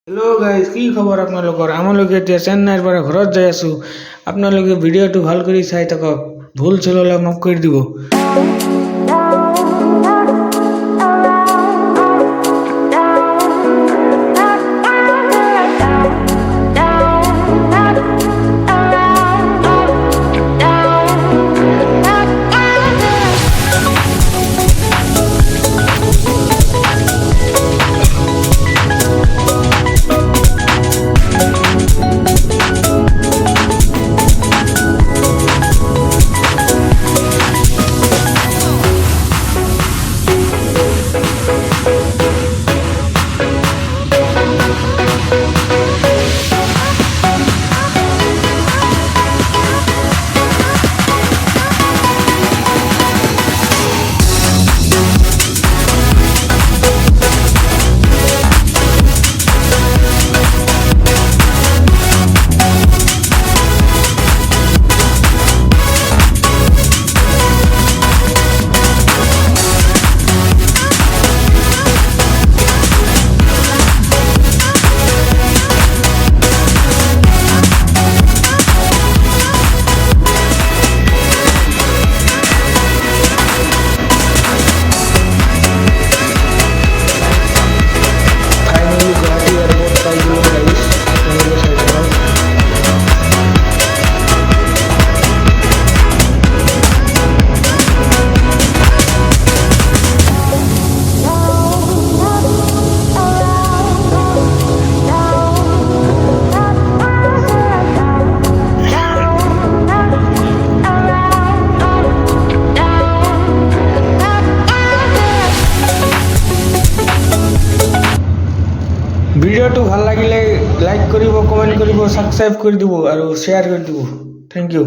Hello' guys, কি খবৰ আপোনালোকৰ? আমালোকে এতিয়া চেন্নাইৰ পৰা ঘৰত যাই আছোঁ। আপোনালোকে ভিডিঅ'টো ভাল কৰি চাই থাকক। ভুল চুল হ'লে মাফ কৰি দিব। ভিডিঅ'টো ভাল লাগিলে লাইক কৰিব, কমেণ্ট কৰিব, ছাবস্ক্ৰাইব কৰি দিব আৰু শ্বেয়াৰ কৰি দিব। Thank you.